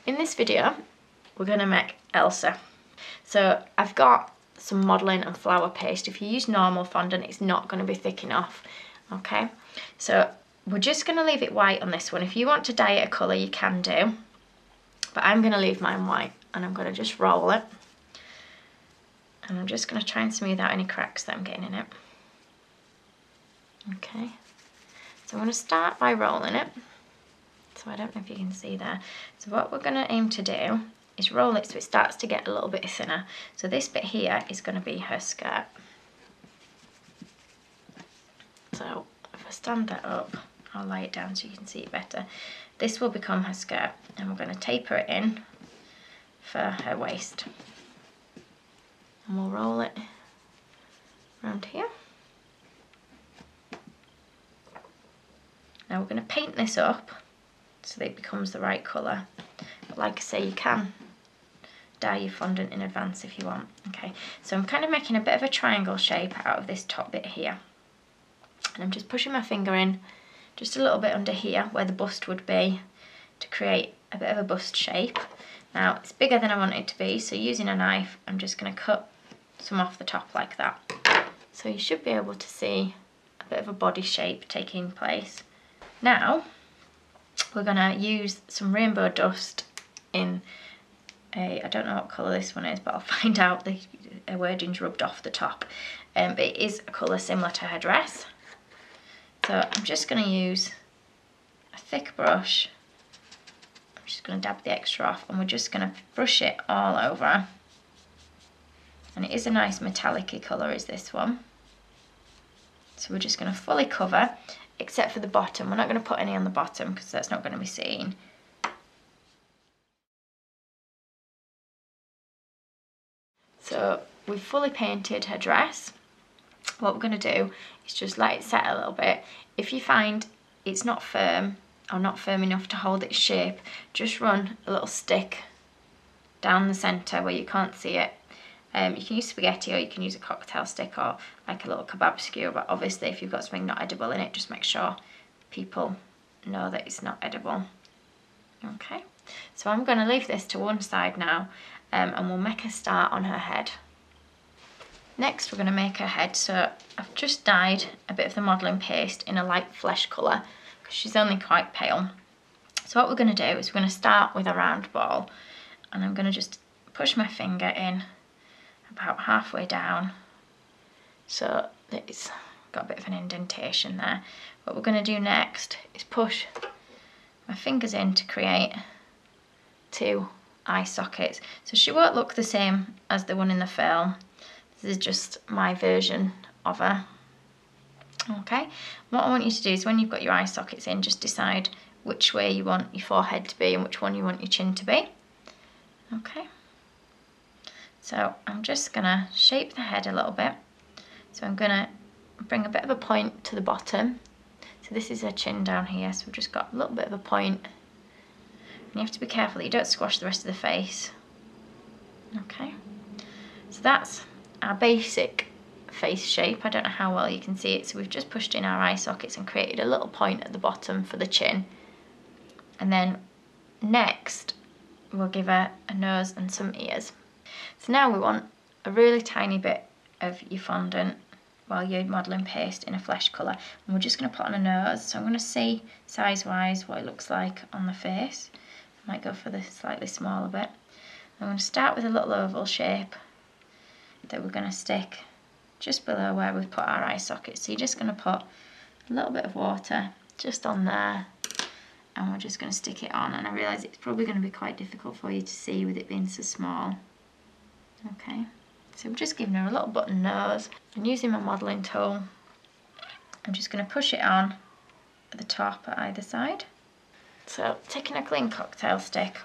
In this video, we're going to make Elsa. So I've got some modelling and flour paste. If you use normal fondant, it's not going to be thick enough. Okay, so we're just going to leave it white on this one. If you want to dye it a colour, you can do. But I'm going to leave mine white, and I'm going to just roll it. And I'm just going to try and smooth out any cracks that I'm getting in it. Okay, so I'm going to start by rolling it. So I don't know if you can see there. So what we're going to aim to do is roll it so it starts to get a little bit thinner. So this bit here is going to be her skirt. So if I stand that up, I'll lay it down so you can see it better. This will become her skirt, and we're going to taper it in for her waist. And we'll roll it around here. Now we're going to paint this up so that it becomes the right colour. But like I say, you can dye your fondant in advance if you want. Okay, so I'm kind of making a bit of a triangle shape out of this top bit here. And I'm just pushing my finger in just a little bit under here where the bust would be to create a bit of a bust shape. Now it's bigger than I want it to be, so using a knife, I'm just going to cut some off the top like that. So you should be able to see a bit of a body shape taking place. Now we're going to use some rainbow dust in a, I don't know what colour this one is, but I'll find out. The wording's rubbed off the top. But it is a colour similar to her dress. So I'm just going to use a thick brush. I'm just going to dab the extra off, and we're just going to brush it all over. And it is a nice metallic-y colour, is this one. So we're just going to fully cover, except for the bottom. We're not going to put any on the bottom because that's not going to be seen. So we've fully painted her dress. What we're going to do is just let it set a little bit. If you find it's not firm or not firm enough to hold its shape, just run a little stick down the centre where you can't see it. You can use spaghetti, or you can use a cocktail stick, or like a little kebab skewer, but obviously if you've got something not edible in it, just make sure people know that it's not edible. Okay, so I'm going to leave this to one side now, and we'll make a start on her head. Next we're going to make her head, so I've just dyed a bit of the modelling paste in a light flesh colour because she's only quite pale. So what we're going to do is we're going to start with a round ball, and I'm going to just push my finger in about halfway down so it's got a bit of an indentation there. What we're going to do next is push my fingers in to create 2 eye sockets. So she won't look the same as the one in the film. This is just my version of her. Okay, what I want you to do is when you've got your eye sockets in, just decide which way you want your forehead to be and which one you want your chin to be. Okay, so I'm just going to shape the head a little bit. So I'm going to bring a bit of a point to the bottom. So this is her chin down here, so we've just got a little bit of a point. And you have to be careful that you don't squash the rest of the face. Okay, so that's our basic face shape. I don't know how well you can see it, so we've just pushed in our eye sockets and created a little point at the bottom for the chin. And then next we'll give her a nose and some ears. So now we want a really tiny bit of your fondant, well, your modelling paste in a flesh colour, and we're just going to put on a nose. So I'm going to see size wise what it looks like on the face. I might go for the slightly smaller bit. I'm going to start with a little oval shape that we're going to stick just below where we've put our eye socket. So you're just going to put a little bit of water just on there, and we're just going to stick it on. And I realise it's probably going to be quite difficult for you to see with it being so small. Okay, so I'm just giving her a little button nose, and using my modelling tool, I'm just going to push it on at the top at either side. So taking a clean cocktail stick,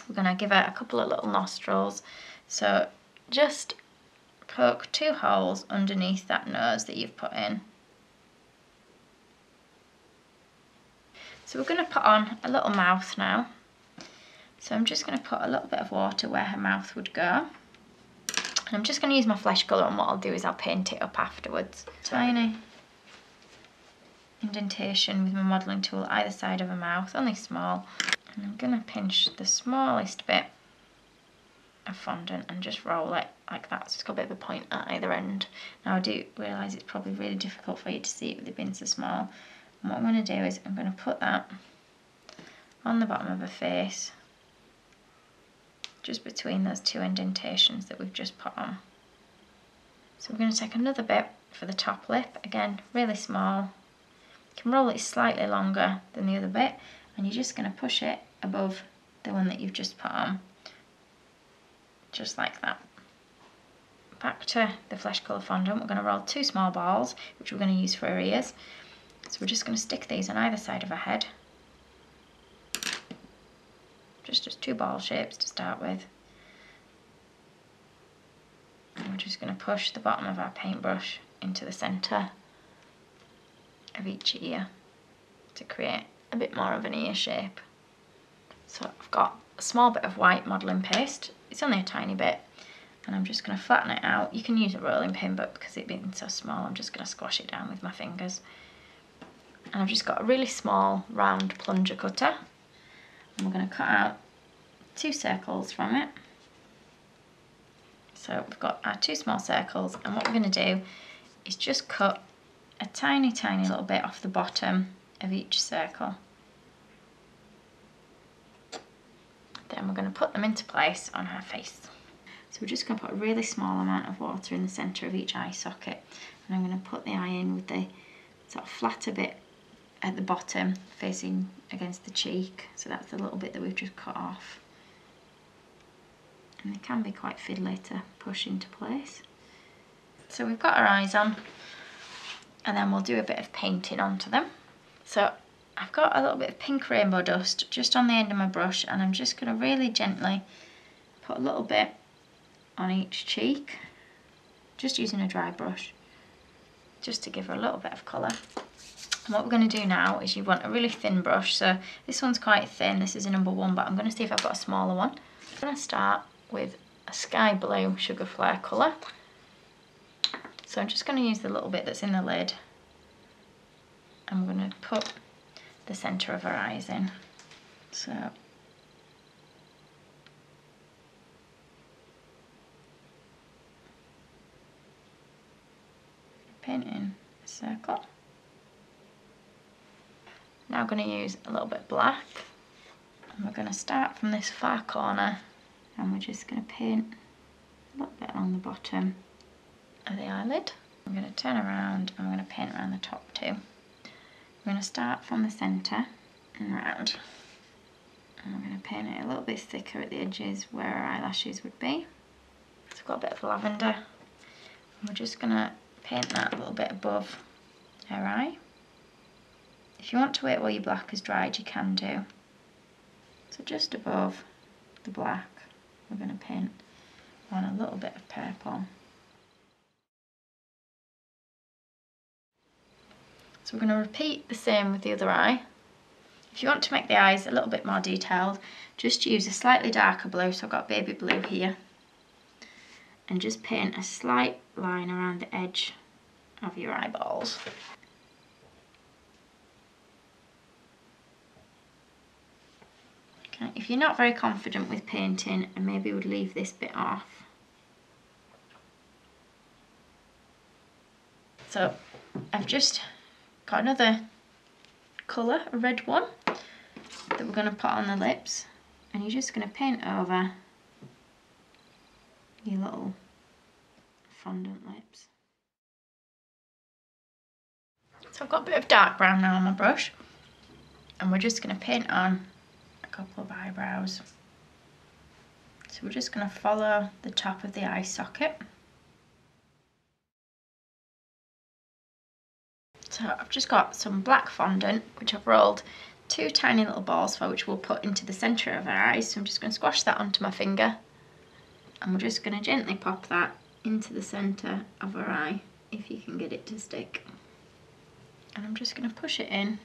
we're going to give her a couple of little nostrils. So just poke 2 holes underneath that nose that you've put in. So we're going to put on a little mouth now. So I'm just going to put a little bit of water where her mouth would go. And I'm just going to use my flesh colour, and what I'll do is I'll paint it up afterwards. Tiny indentation with my modelling tool either side of her mouth, only small. And I'm going to pinch the smallest bit of fondant and just roll it like that, so it's got a bit of a point at either end. Now I do realise it's probably really difficult for you to see it with it being so small, and what I'm going to do is I'm going to put that on the bottom of her face, just between those two indentations that we've just put on. So we're going to take another bit for the top lip, again really small. You can roll it slightly longer than the other bit, and you're just going to push it above the one that you've just put on, just like that. Back to the flesh colour fondant, we're going to roll 2 small balls, which we're going to use for her ears. So we're just going to stick these on either side of her head. Just as 2 ball shapes to start with. And we're just going to push the bottom of our paintbrush into the centre of each ear to create a bit more of an ear shape. So I've got a small bit of white modelling paste, it's only a tiny bit, and I'm just going to flatten it out. You can use a rolling pin, but because it being so small I'm just going to squash it down with my fingers. And I've just got a really small round plunger cutter, and we're going to cut out 2 circles from it. So we've got our 2 small circles, and what we're going to do is just cut a tiny little bit off the bottom of each circle. Then we're going to put them into place on her face. So we're just going to put a really small amount of water in the centre of each eye socket, and I'm going to put the eye in with the sort of flatter bit at the bottom facing against the cheek, so that's the little bit that we've just cut off. And they can be quite fiddly to push into place. So we've got our eyes on, and then we'll do a bit of painting onto them. So I've got a little bit of pink rainbow dust just on the end of my brush, and I'm just going to really gently put a little bit on each cheek, just using a dry brush, just to give her a little bit of colour. And what we're going to do now is you want a really thin brush, so this one's quite thin, this is a number 1, but I'm going to see if I've got a smaller one. I'm going to start with a sky blue sugar flare colour. So I'm just going to use the little bit that's in the lid, and I'm going to put the centre of her eyes in. So paint in a circle. Now I'm going to use a little bit of black, and we're going to start from this far corner, and we're just going to paint a little bit along the bottom of the eyelid. I'm going to turn around and I'm going to paint around the top too. We're going to start from the centre and round, and we're going to paint it a little bit thicker at the edges where our eyelashes would be. So I've got a bit of lavender, and we're just going to paint that a little bit above her eye. If you want to wait while your black has dried, you can do. So just above the black, we're going to paint on a little bit of purple. So we're going to repeat the same with the other eye. If you want to make the eyes a little bit more detailed, just use a slightly darker blue, so I've got baby blue here, and just paint a slight line around the edge of your eyeballs. Okay, if you're not very confident with painting, I maybe would leave this bit off. So I've just got another colour, a red one, that we're going to put on the lips, and you're just going to paint over your little fondant lips. So I've got a bit of dark brown now on my brush, and we're just going to paint on a couple of eyebrows. So we're just going to follow the top of the eye socket. So I've just got some black fondant, which I've rolled 2 tiny little balls for, which we'll put into the centre of our eyes. So I'm just going to squash that onto my finger, and we're just going to gently pop that into the centre of our eye, if you can get it to stick. And I'm just going to push it in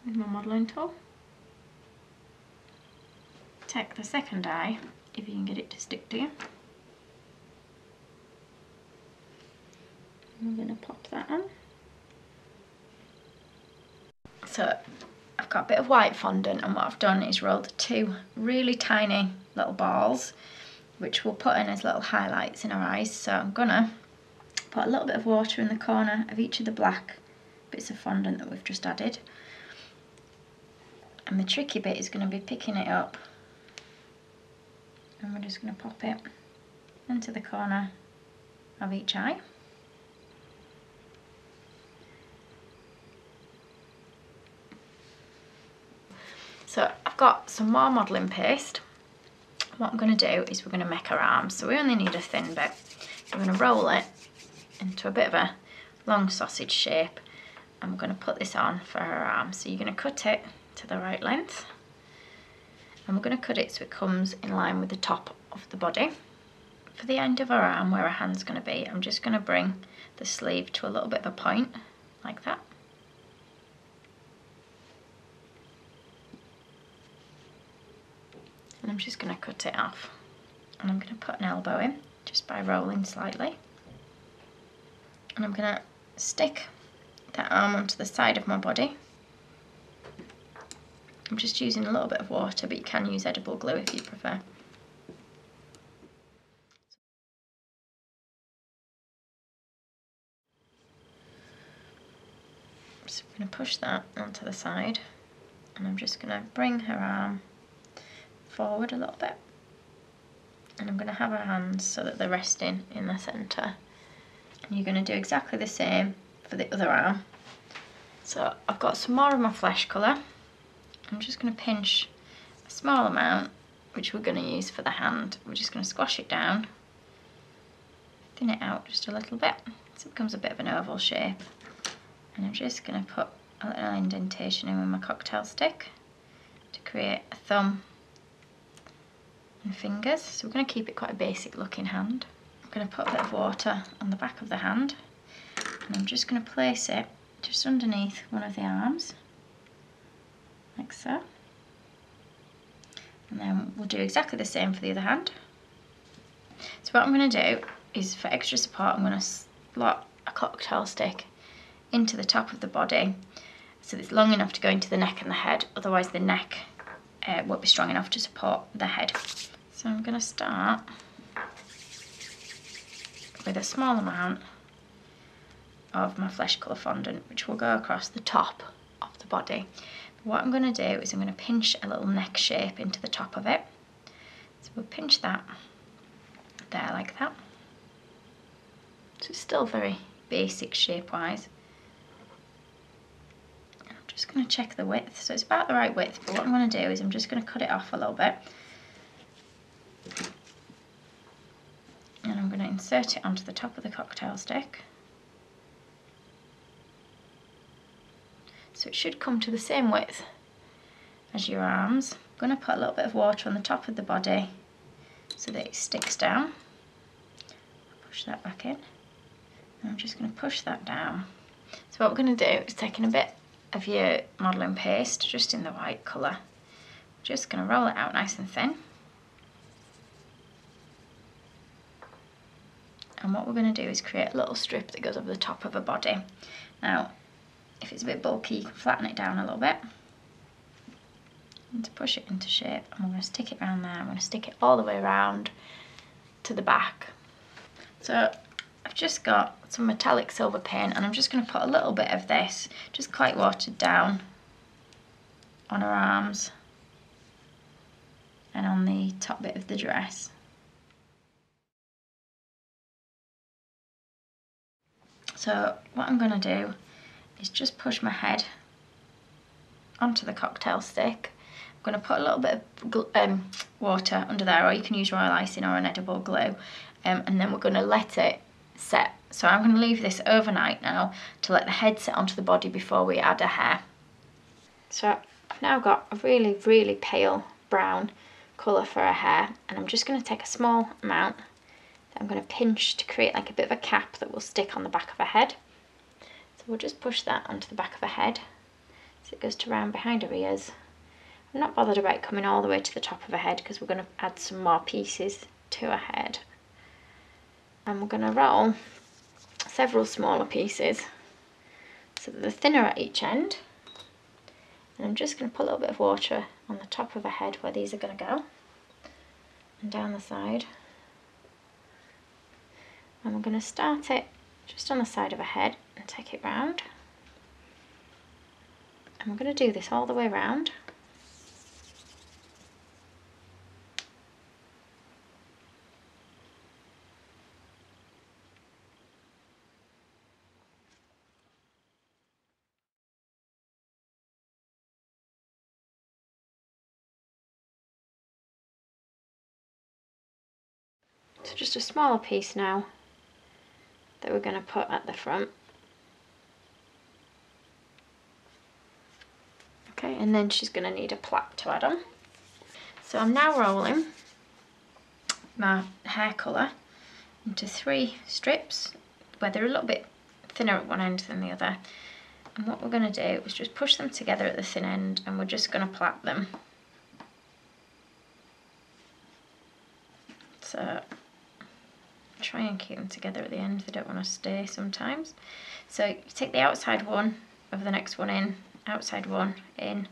with my modelling tool. Take the second eye, if you can get it to stick to you. And we're going to pop that on. So I've got a bit of white fondant, and what I've done is rolled 2 really tiny little balls, which we'll put in as little highlights in our eyes. So I'm gonna put a little bit of water in the corner of each of the black bits of fondant that we've just added. And the tricky bit is going to be picking it up, and we're just going to pop it into the corner of each eye. So I've got some more modelling paste. What I'm going to do is we're going to make our arms. So we only need a thin bit. We're going to roll it into a bit of a long sausage shape, and we're going to put this on for her arms. So you're going to cut it to the right length, and we're going to cut it so it comes in line with the top of the body. For the end of her arm, where her hand's going to be, I'm just going to bring the sleeve to a little bit of a point, like that. And I'm just going to cut it off, and I'm going to put an elbow in just by rolling slightly, and I'm going to stick that arm onto the side of my body. I'm just using a little bit of water, but you can use edible glue if you prefer. So I'm going to push that onto the side, and I'm just going to bring her arm forward a little bit, and I'm going to have her hands so that they're resting in the centre. And you're going to do exactly the same for the other arm. So I've got some more of my flesh colour. I'm just going to pinch a small amount, which we're going to use for the hand. We're just going to squash it down, thin it out just a little bit so it becomes a bit of an oval shape. And I'm just going to put a little indentation in with my cocktail stick to create a thumb and fingers. So we're going to keep it quite a basic looking hand. I'm going to put a bit of water on the back of the hand, and I'm just going to place it just underneath one of the arms, like so. And then we'll do exactly the same for the other hand. So what I'm going to do is, for extra support, I'm going to slot a cocktail stick into the top of the body so that it's long enough to go into the neck and the head, otherwise the neck won't be strong enough to support the head. So I'm going to start with a small amount of my flesh colour fondant, which will go across the top of the body. But what I'm going to do is I'm going to pinch a little neck shape into the top of it. So we'll pinch that there like that. So it's still very basic shape-wise. I'm just going to check the width. So it's about the right width, but what I'm going to do is I'm just going to cut it off a little bit. And I'm going to insert it onto the top of the cocktail stick. So it should come to the same width as your arms. I'm going to put a little bit of water on the top of the body so that it sticks down. Push that back in. And I'm just going to push that down. So what we're going to do is taking a bit of your modelling paste, just in the white colour. Just going to roll it out nice and thin. And what we're going to do is create a little strip that goes over the top of a body. Now, if it's a bit bulky, you can flatten it down a little bit and to push it into shape. And we're going to stick it around there. I'm going to stick it all the way around to the back. So I've just got some metallic silver paint, and I'm just going to put a little bit of this, just quite watered down, on her arms and on the top bit of the dress. So what I'm going to do is just push my head onto the cocktail stick. I'm going to put a little bit of water under there, or you can use royal icing or an edible glue, and then we're going to let it set. So I'm going to leave this overnight now to let the head set onto the body before we add a hair. So I've now got a really, really pale brown colour for her hair, and I'm just going to take a small amount that I'm going to pinch to create like a bit of a cap that will stick on the back of her head. So we'll just push that onto the back of her head so it goes to round behind her ears. I'm not bothered about coming all the way to the top of her head because we're going to add some more pieces to her head. And we're going to roll several smaller pieces so that they're thinner at each end, And I'm just going to put a little bit of water on the top of her head where these are going to go, and down the side. And we're going to start it just on the side of her head and take it round. And we're going to do this all the way round. So just a smaller piece now that we're going to put at the front. Okay, and then she's going to need a plait to add on. So I'm now rolling my hair colour into 3 strips where they're a little bit thinner at one end than the other. And what we're going to do is just push them together at the thin end, and we're just going to plait them. So try and keep them together at the end, they don't want to stay sometimes. So you take the outside one of the next one in, outside one in,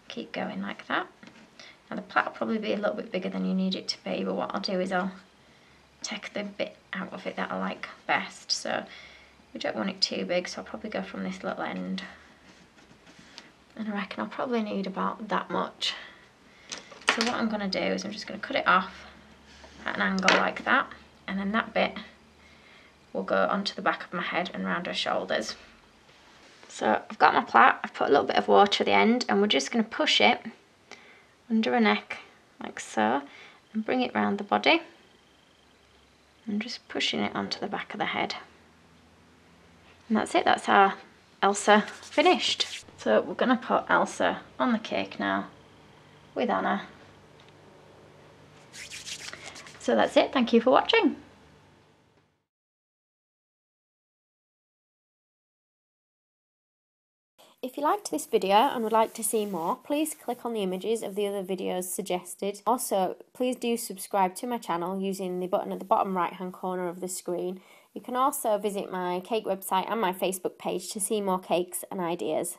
keep going like that. Now the plait will probably be a little bit bigger than you need it to be, but what I'll do is I'll take the bit out of it that I like best. So we don't want it too big, so I'll probably go from this little end. And I reckon I'll probably need about that much. So what I'm going to do is I'm just going to cut it off at an angle like that, and then that bit will go onto the back of my head and round her shoulders. So I've got my plait, I've put a little bit of water at the end, and we're just going to push it under her neck like so and bring it round the body. I'm just pushing it onto the back of the head. And that's it, that's our Elsa finished. So we're going to put Elsa on the cake now with Anna. So that's it, thank you for watching. If you liked this video and would like to see more, please click on the images of the other videos suggested. Also, please do subscribe to my channel using the button at the bottom right hand corner of the screen. You can also visit my cake website and my Facebook page to see more cakes and ideas.